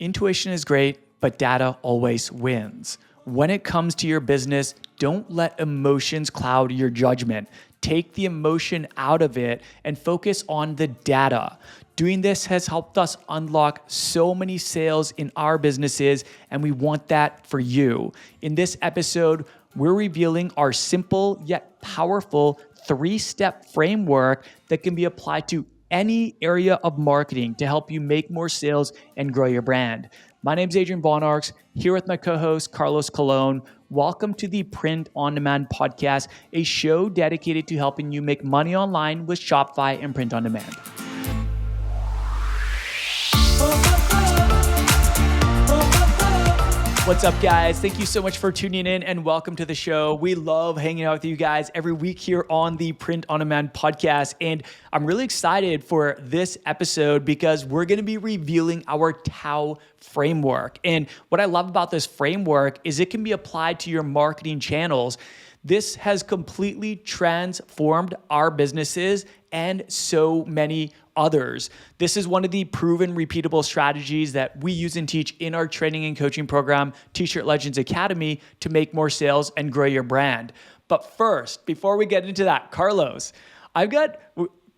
Intuition is great, but data always wins. When it comes to your business, don't let emotions cloud your judgment. Take the emotion out of it and focus on the data. Doing this has helped us unlock so many sales in our businesses, and we want that for you. In this episode, we're revealing our simple yet powerful 3-step framework that can be applied to any area of marketing to help you make more sales and grow your brand. My name is Adrian Bonarks, here with my co-host, Carlos Colon. Welcome to the Print On Demand podcast, a show dedicated to helping you make money online with Shopify and Print On Demand. What's up, guys? Thank you so much for tuning in and welcome to the show. We love hanging out with you guys every week here on the Print On Demand podcast. And I'm really excited for this episode because we're going to be revealing our TOW framework. And what I love about this framework is it can be applied to your marketing channels. This has completely transformed our businesses and so many others. This is one of the proven repeatable strategies that we use and teach in our training and coaching program, T-Shirt Legends Academy, to make more sales and grow your brand. But first, before we get into that, Carlos,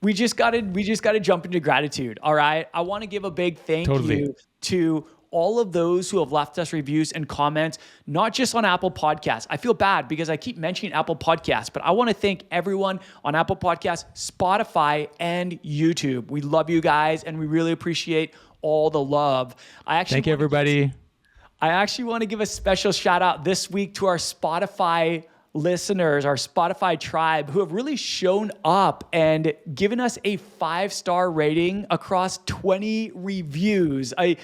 we just got to jump into gratitude. All right. I want to give a big thank you to all of those who have left us reviews and comments, not just on Apple Podcasts. I feel bad because I keep mentioning Apple Podcasts, but I want to thank everyone on Apple Podcasts, Spotify, and YouTube. We love you guys, and we really appreciate all the love. Thank you, everybody. I actually want to give a special shout out this week to our Spotify listeners, our Spotify tribe, who have really shown up and given us a 5-star rating across 20 reviews. I'm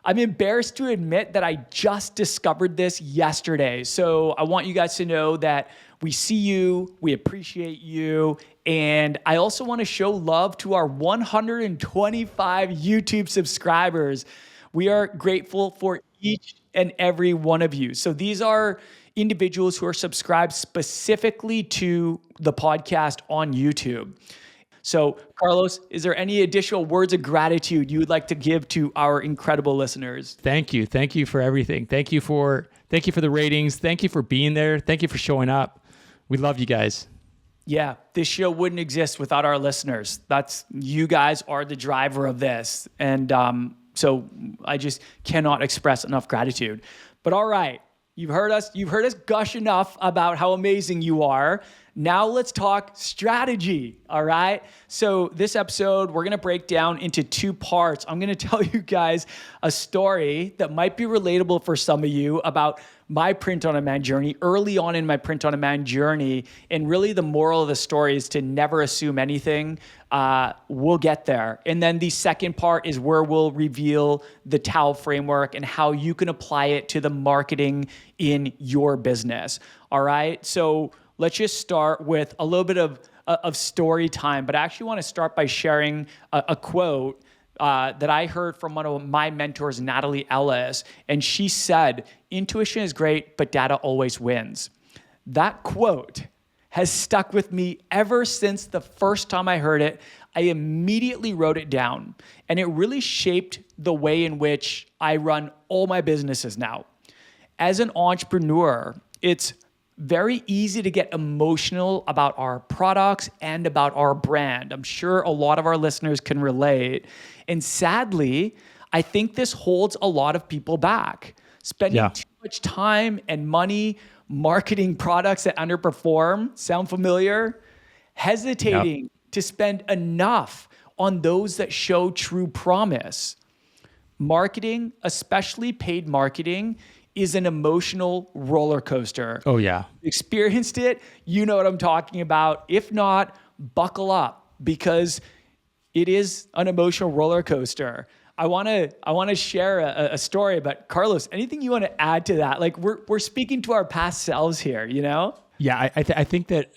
embarrassed to admit that I just discovered this yesterday. So I want you guys to know that we see you, we appreciate you, and I also want to show love to our 125 YouTube subscribers. We are grateful for each and every one of you. So these are individuals who are subscribed specifically to the podcast on YouTube. So, Carlos, is there any additional words of gratitude you would like to give to our incredible listeners? Thank you. Thank you for everything. Thank you for the ratings. Thank you for being there. Thank you for showing up. We love you guys. Yeah, this show wouldn't exist without our listeners. You guys are the driver of this. And so I just cannot express enough gratitude. But all right, you've heard us gush enough about how amazing you are. Now let's talk strategy, all right? So this episode, we're gonna break down into 2 parts. I'm gonna tell you guys a story that might be relatable for some of you about my print on demand journey, early on in my print on demand journey. And really the moral of the story is to never assume anything. We'll get there. And then the second part is where we'll reveal the TOW framework and how you can apply it to the marketing in your business, all right? So let's just start with a little bit of story time, but I actually want to start by sharing a quote that I heard from one of my mentors, Natalie Ellis, and she said, "Intuition is great, but data always wins." That quote has stuck with me ever since the first time I heard it. I immediately wrote it down, and it really shaped the way in which I run all my businesses now. As an entrepreneur, it's very easy to get emotional about our products and about our brand. I'm sure a lot of our listeners can relate. And sadly, I think this holds a lot of people back. Spending too much time and money marketing products that underperform, sound familiar? Hesitating to spend enough on those that show true promise. Marketing, especially paid marketing, is an emotional roller coaster. Oh, yeah. Experienced it, you know what I'm talking about. If not, buckle up because it is an emotional roller coaster. I want to share a story, but Carlos, anything you want to add to that? Like we're speaking to our past selves here, you know? Yeah, I think that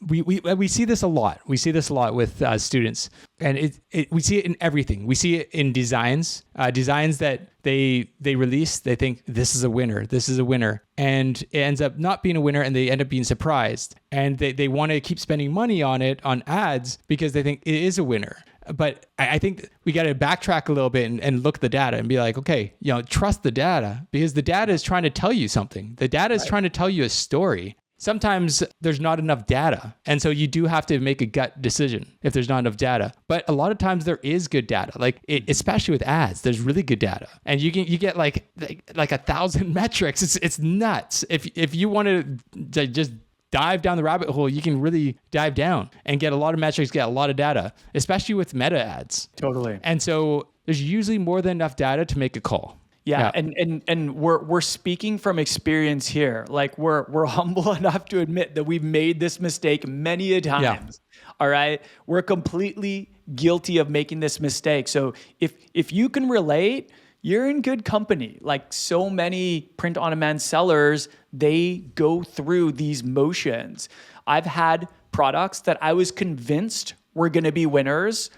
we see this a lot. We see this a lot with students, and we see it in everything. We see it in designs that they release. They think this is a winner, and it ends up not being a winner, and they end up being surprised, and they want to keep spending money on it on ads because they think it is a winner. But I think we got to backtrack a little bit and look at the data and be like, okay, trust the data, because the data is trying to tell you something. The data is trying to tell you a story. Sometimes there's not enough data. And so you do have to make a gut decision if there's not enough data. But a lot of times there is good data, especially with ads, there's really good data. And you get like 1,000 metrics. It's nuts. If you want to just dive down the rabbit hole, you can really dive down and get a lot of metrics, get a lot of data, especially with meta ads. Totally. And so there's usually more than enough data to make a call. Yeah. And we're speaking from experience here. Like we're humble enough to admit that we've made this mistake many a times. Yeah. All right. We're completely guilty of making this mistake. So if you can relate, you're in good company. Like so many print-on-demand sellers, they go through these motions. I've had products that I was convinced were going to be winners,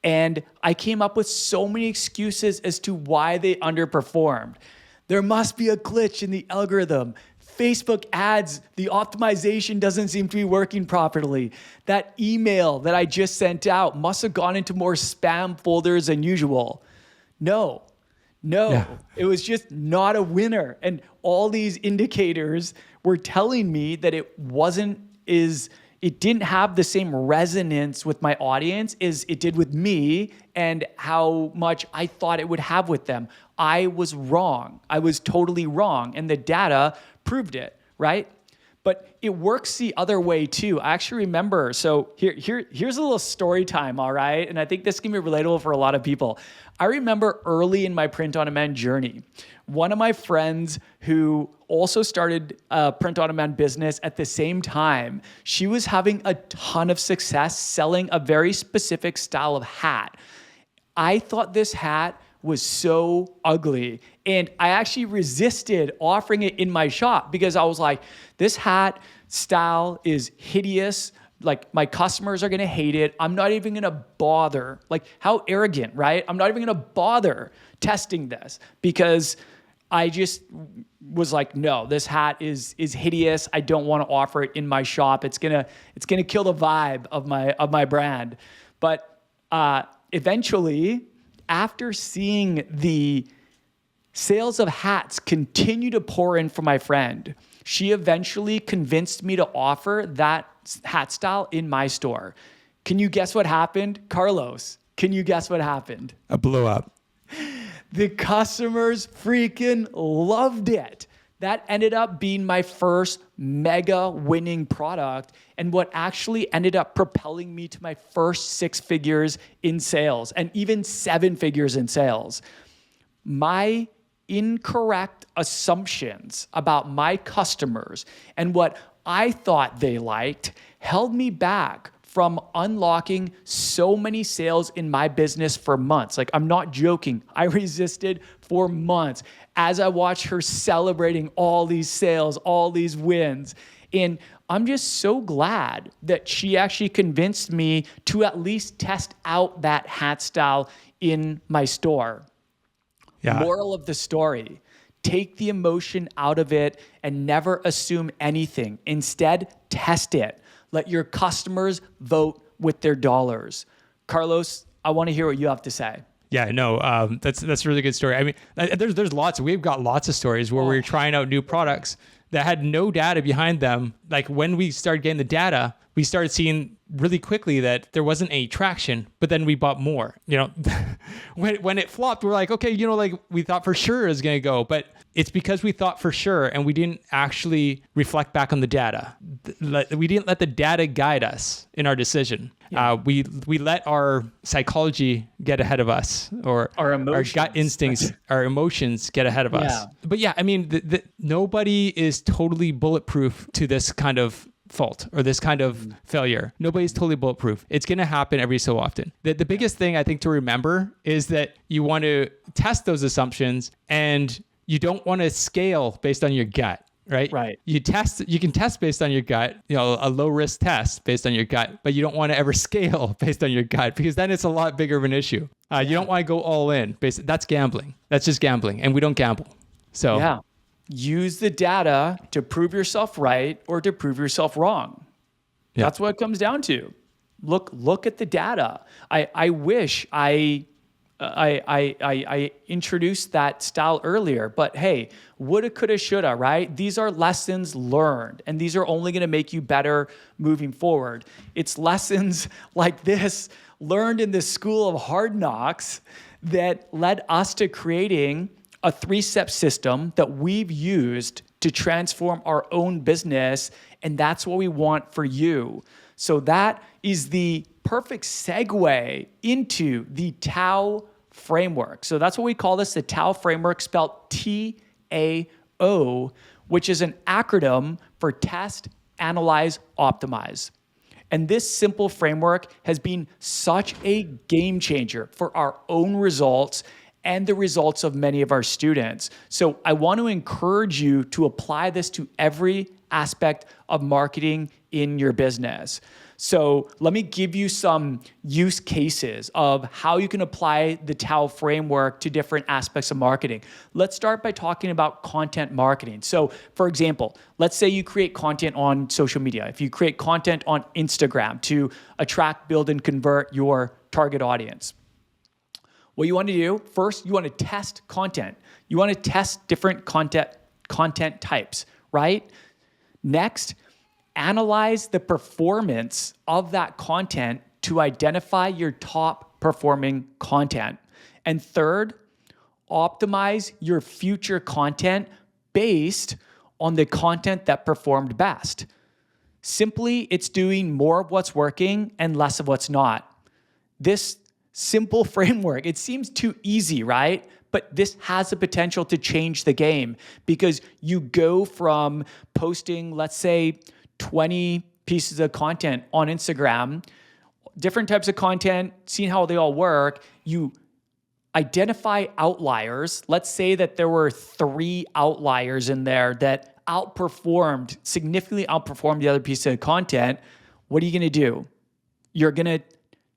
and I came up with so many excuses as to why they underperformed. There must be a glitch in the algorithm. Facebook ads, the optimization doesn't seem to be working properly. That email that I just sent out must have gone into more spam folders than usual. No, It was just not a winner. And all these indicators were telling me that it didn't have the same resonance with my audience as it did with me and how much I thought it would have with them. I was wrong. I was totally wrong. And the data proved it, right? But it works the other way too. I actually remember, so here's a little story time, all right? And I think this can be relatable for a lot of people. I remember early in my print-on-demand journey, one of my friends who also started a print-on-demand business at the same time, she was having a ton of success selling a very specific style of hat. I thought this hat was so ugly, and I actually resisted offering it in my shop because I was like, this hat style is hideous. Like, my customers are going to hate it. I'm not even going to bother. Like, how arrogant, right? I'm not even going to bother testing this because I just was like, no, this hat is hideous. I don't want to offer it in my shop. It's gonna kill the vibe of my brand. But eventually, after seeing the sales of hats continue to pour in for my friend, she eventually convinced me to offer that hat style in my store. Can you guess what happened? Carlos, can you guess what happened? I blew up. The customers freaking loved it. That ended up being my first mega winning product and what actually ended up propelling me to my first 6 figures in sales and even 7 figures in sales. My incorrect assumptions about my customers and what I thought they liked held me back from unlocking so many sales in my business for months. Like, I'm not joking. I resisted for months as I watched her celebrating all these sales, all these wins. And I'm just so glad that she actually convinced me to at least test out that hat style in my store. Yeah. Moral of the story, take the emotion out of it and never assume anything. Instead, test it. Let your customers vote with their dollars. Carlos, I want to hear what you have to say. Yeah, no, that's a really good story. I mean, there's lots. We've got lots of stories where we're trying out new products that had no data behind them. Like, when we started getting the data, we started seeing really quickly that there wasn't any traction, but then we bought more. When it flopped, we're like, okay, like, we thought for sure it was going to go, but it's because we thought for sure and we didn't actually reflect back on the data. We didn't let the data guide us in our decision. Yeah. We let our psychology get ahead of us, or our gut instincts, our emotions get ahead of us. But yeah, I mean, nobody is totally bulletproof to this kind of fault or this kind of failure. Nobody's totally bulletproof. It's going to happen every so often. The biggest thing I think to remember is that you want to test those assumptions and you don't want to scale based on your gut. right? Right. You can test based on your gut, a low risk test based on your gut, but you don't want to ever scale based on your gut because then it's a lot bigger of an issue. You don't want to go all in. That's gambling. That's just gambling, and we don't gamble. So yeah, use the data to prove yourself right or to prove yourself wrong. Yeah. That's what it comes down to. Look at the data. I wish I introduced that style earlier, but hey, woulda, coulda, shoulda, right? These are lessons learned, and these are only going to make you better moving forward. It's lessons like this learned in the school of hard knocks that led us to creating a 3-step system that we've used to transform our own business, and that's what we want for you. So that is the perfect segue into the TAO framework. So that's what we call this, the TAO framework, spelled T-A-O, which is an acronym for Test, Analyze, Optimize. And this simple framework has been such a game changer for our own results and the results of many of our students. So I want to encourage you to apply this to every aspect of marketing in your business. So let me give you some use cases of how you can apply the TAO framework to different aspects of marketing. Let's start by talking about content marketing. So for example, let's say you create content on social media. If you create content on Instagram to attract, build, and convert your target audience, what you want to do, first, you want to test content. You want to test different content types, right? Next, analyze the performance of that content to identify your top performing content. And third, optimize your future content based on the content that performed best. Simply, it's doing more of what's working and less of what's not. This simple framework, it seems too easy, right? But this has the potential to change the game because you go from posting, let's say, 20 pieces of content on Instagram, different types of content, seeing how they all work. You identify outliers. Let's say that there were 3 outliers in there that significantly outperformed the other piece of content. What are you going to do? You're going to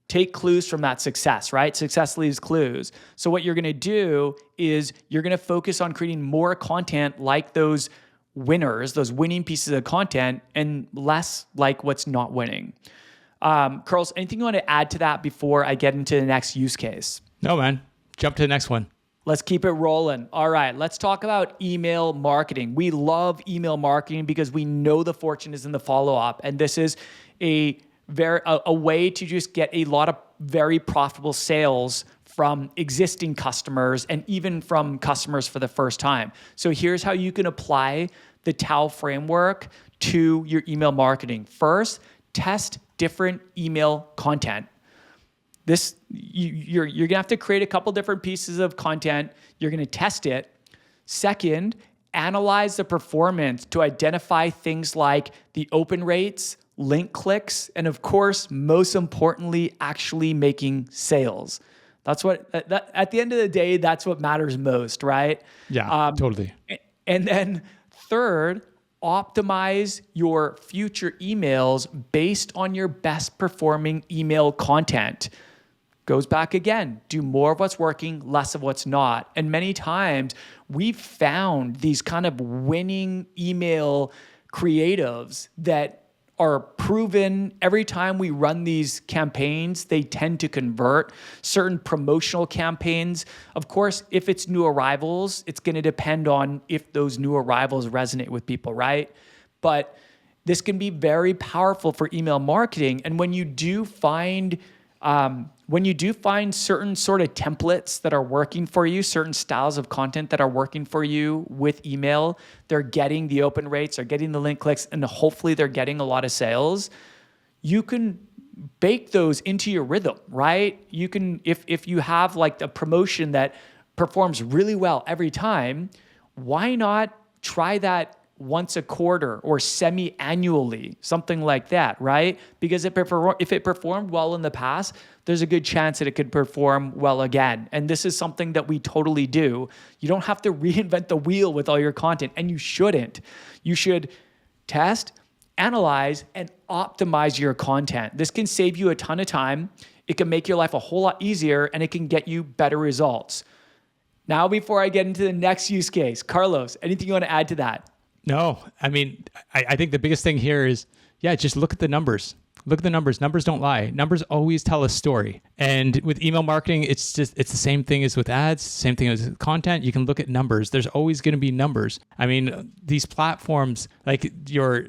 take clues from that success, right? Success leaves clues. So what you're going to do is you're going to focus on creating more content like those winners, those winning pieces of content, and less like what's not winning. Carlos, anything you want to add to that before I get into the next use case? No, man. Jump to the next one. Let's keep it rolling. All right, let's talk about email marketing. We love email marketing because we know the fortune is in the follow-up, and this is a way to just get a lot of very profitable sales from existing customers and even from customers for the first time. So here's how you can apply the TAO framework to your email marketing. First, test different email content. You're gonna have to create a couple different pieces of content. You're gonna test it. Second, analyze the performance to identify things like the open rates, link clicks, and of course, most importantly, actually making sales. That's what, at the end of the day, that's what matters most, right? Yeah, totally. And then third, optimize your future emails based on your best performing email content. Goes back again, do more of what's working, less of what's not. And many times we've found these kind of winning email creatives that are proven every time we run these campaigns, they tend to convert. Certain promotional campaigns, of course, if it's new arrivals, it's going to depend on if those new arrivals resonate with people, right? But this can be very powerful for email marketing. And when you do find certain sort of templates that are working for you, certain styles of content that are working for you with email, they're getting the open rates, they're getting the link clicks, and hopefully they're getting a lot of sales. You can bake those into your rhythm, right? You can, if you have like a promotion that performs really well every time, why not try that once a quarter or semi-annually, something like that, right? Because if it performed well in the past, there's a good chance that it could perform well again. And this is something that we totally do. You don't have to reinvent the wheel with all your content, and you shouldn't. You should test, analyze, and optimize your content. This can save you a ton of time. It can make your life a whole lot easier, and it can get you better results. Now, before I get into the next use case, Carlos, anything you want to add to that? No, I mean, I think the biggest thing here is, just look at the numbers. Look at the numbers. Numbers don't lie. Numbers always tell a story. And with email marketing, it's the same thing as with ads, same thing as with content. You can look at numbers. There's always going to be numbers. I mean, these platforms, like your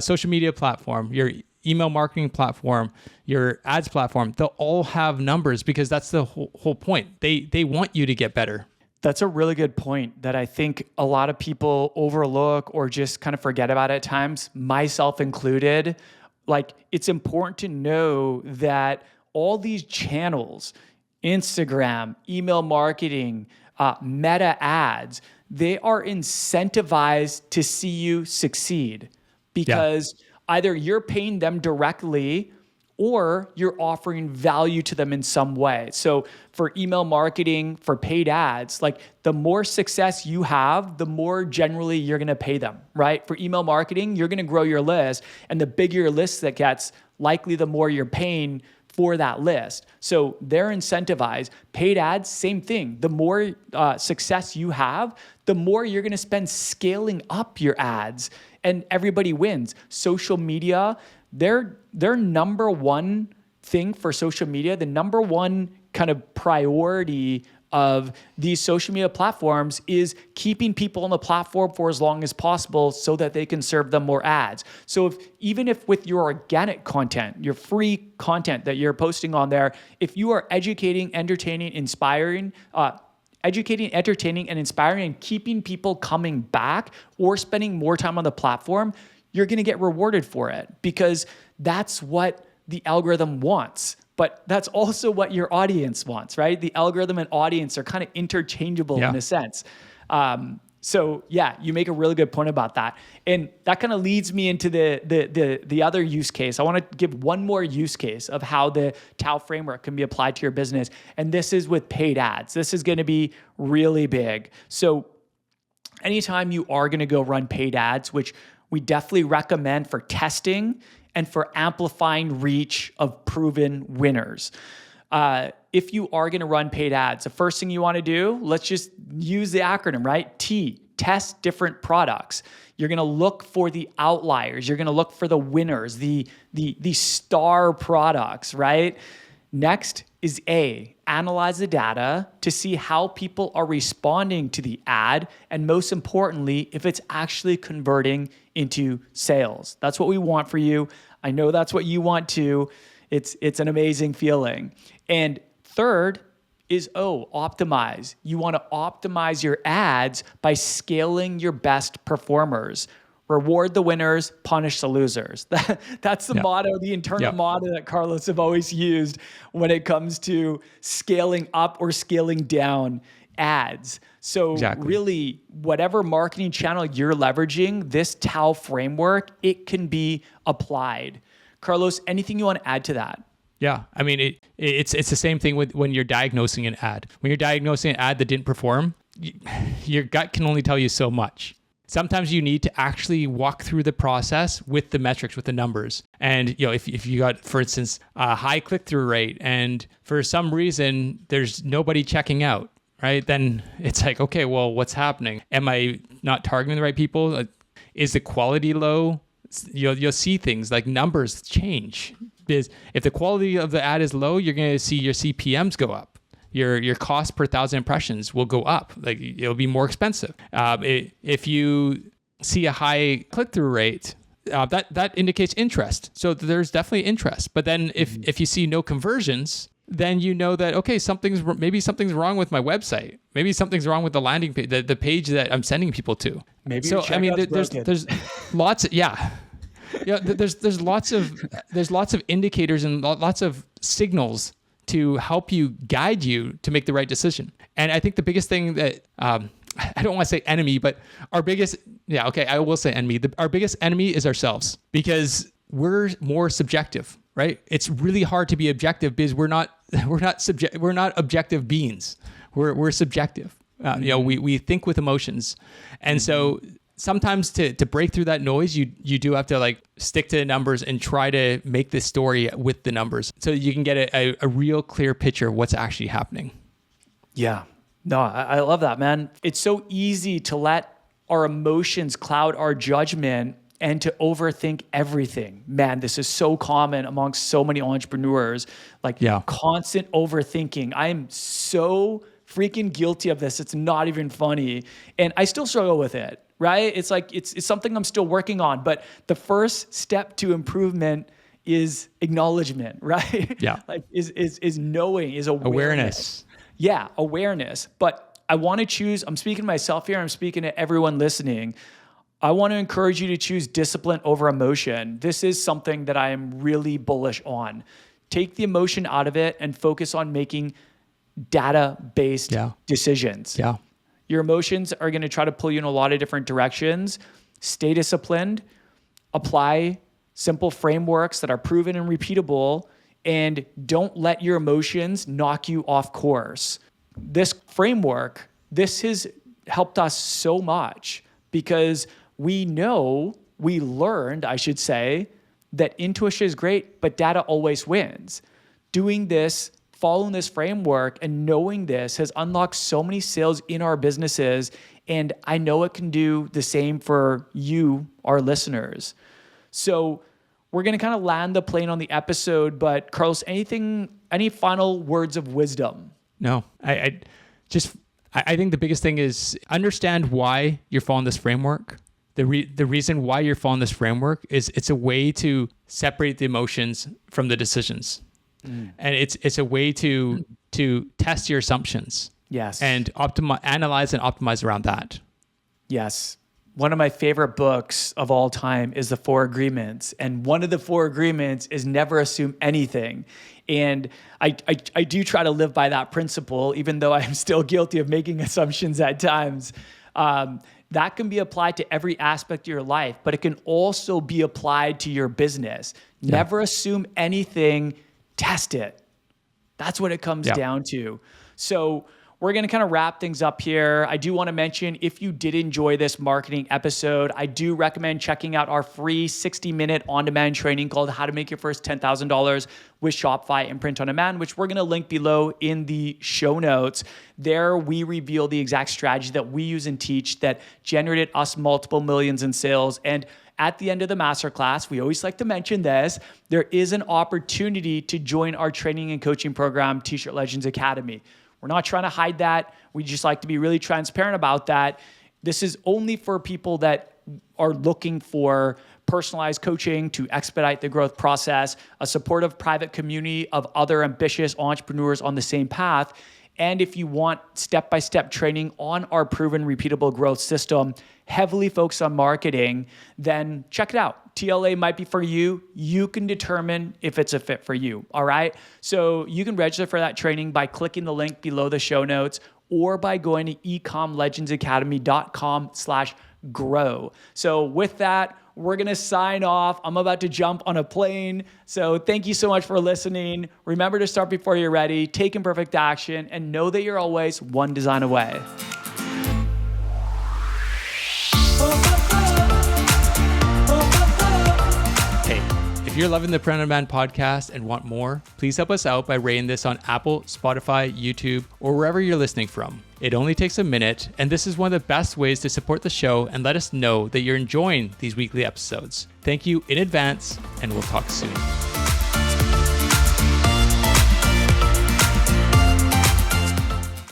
social media platform, your email marketing platform, your ads platform, they'll all have numbers because that's the whole point. They want you to get better. That's a really good point that I think a lot of people overlook or just kind of forget about at times, myself included. Like, it's important to know that all these channels, Instagram, email marketing, meta ads, they are incentivized to see you succeed because either you're paying them directly or you're offering value to them in some way. So for email marketing, for paid ads, like the more success you have, the more generally you're gonna pay them, right? For email marketing, you're gonna grow your list, and the bigger your list that gets, likely the more you're paying for that list. So they're incentivized. Paid ads, same thing. The more success you have, the more you're gonna spend scaling up your ads, and everybody wins. Social media, their number one thing for social media, the number one kind of priority of these social media platforms is keeping people on the platform for as long as possible so that they can serve them more ads. So even if with your organic content, your free content that you're posting on there, if you are educating, entertaining, inspiring, and inspiring and keeping people coming back or spending more time on the platform, you're going to get rewarded for it because that's what the algorithm wants. But that's also what your audience wants, right? The algorithm and audience are kind of interchangeable in a sense. So you make a really good point about that. And that kind of leads me into the other use case. I want to give one more use case of how the TAO framework can be applied to your business. And this is with paid ads. This is going to be really big. So anytime you are going to go run paid ads, which we definitely recommend for testing and for amplifying reach of proven winners. If you are going to run paid ads, the first thing you want to do, let's just use the acronym, right? T, test different products. You're going to look for the outliers. You're going to look for the winners, the star products, right? Next is A, analyze the data to see how people are responding to the ad, and most importantly, if it's actually converting into sales. That's what we want for you. I know that's what you want too. It's an amazing feeling. And third is optimize. You want to optimize your ads by scaling your best performers. Reward the winners, punish the losers. That's the motto, the internal motto that Carlos have always used when it comes to scaling up or scaling down ads. So really, whatever marketing channel you're leveraging, this TAO framework, it can be applied. Carlos, anything you want to add to that? Yeah, I mean, it's the same thing with when you're diagnosing an ad. When you're diagnosing an ad that didn't perform, your gut can only tell you so much. Sometimes you need to actually walk through the process with the metrics, with the numbers. And if you got, for instance, a high click-through rate, and for some reason there's nobody checking out, right? Then it's like, okay, well, what's happening? Am I not targeting the right people? Is the quality low? You'll see things like numbers change. Because if the quality of the ad is low, you're going to see your CPMs go up. Your cost per 1,000 impressions will go up. Like, it'll be more expensive. If you see a high click-through rate, that indicates interest. So there's definitely interest. But then if you see no conversions, then you know that, okay, maybe something's wrong with my website. Maybe something's wrong with the landing page, the page that I'm sending people to. Maybe so. I mean, there's lots. There's lots of indicators and lots of signals to help you guide you to make the right decision. And I think the biggest thing that I don't want to say enemy, but our biggest Yeah, okay, I will say enemy. Our biggest enemy is ourselves because we're more subjective, right? It's really hard to be objective because we're not objective beings. We're subjective. We think with emotions, and so sometimes to break through that noise, you do have to like stick to the numbers and try to make this story with the numbers, so you can get a real clear picture of what's actually happening. Yeah, no, I love that, man. It's so easy to let our emotions cloud our judgment and to overthink everything. Man, this is so common amongst so many entrepreneurs, like constant overthinking. I am so freaking guilty of this. It's not even funny. And I still struggle with it, right? It's like, it's something I'm still working on. But the first step to improvement is acknowledgement, right? Yeah. Like is knowing, is awareness. Yeah, awareness. But I want to choose, I'm speaking to myself here, I'm speaking to everyone listening. I want to encourage you to choose discipline over emotion. This is something that I am really bullish on. Take the emotion out of it and focus on making data-based decisions. Yeah. Your emotions are going to try to pull you in a lot of different directions. Stay disciplined, apply simple frameworks that are proven and repeatable, and don't let your emotions knock you off course. This framework, this has helped us so much because we learned, I should say, that intuition is great, but data always wins. Doing this, following this framework and knowing this has unlocked so many sales in our businesses. And I know it can do the same for you, our listeners. So we're going to kind of land the plane on the episode, but Carlos, any final words of wisdom? No, I think the biggest thing is understand why you're following this framework. The reason why you're following this framework is it's a way to separate the emotions from the decisions. And it's a way to test your assumptions. Yes. And analyze and optimize around that. Yes. One of my favorite books of all time is The 4 Agreements. And one of the 4 agreements is never assume anything. And I do try to live by that principle, even though I'm still guilty of making assumptions at times. That can be applied to every aspect of your life, but it can also be applied to your business. Yeah. Never assume anything, test it. That's what it comes down to. So we're going to kind of wrap things up here. I do want to mention, if you did enjoy this marketing episode, I do recommend checking out our free 60-minute on-demand training called How to Make Your First $10,000 with Shopify and Print on Demand, which we're going to link below in the show notes. There, we reveal the exact strategy that we use and teach that generated us multiple millions in sales. And at the end of the masterclass, we always like to mention this, there is an opportunity to join our training and coaching program, T-Shirt Legends Academy. We're not trying to hide that. We just like to be really transparent about that. This is only for people that are looking for personalized coaching to expedite the growth process, a supportive private community of other ambitious entrepreneurs on the same path. And if you want step-by-step training on our proven repeatable growth system, heavily focused on marketing, then check it out. TLA might be for you. You can determine if it's a fit for you, all right? So you can register for that training by clicking the link below the show notes or by going to ecomlegendsacademy.com/grow. So with that, we're going to sign off. I'm about to jump on a plane. So thank you so much for listening. Remember to start before you're ready, take imperfect action, and know that you're always one design away. Hey, if you're loving the Print on Demand podcast and want more, please help us out by rating this on Apple, Spotify, YouTube, or wherever you're listening from. It only takes a minute, and this is one of the best ways to support the show and let us know that you're enjoying these weekly episodes. Thank you in advance, and we'll talk soon.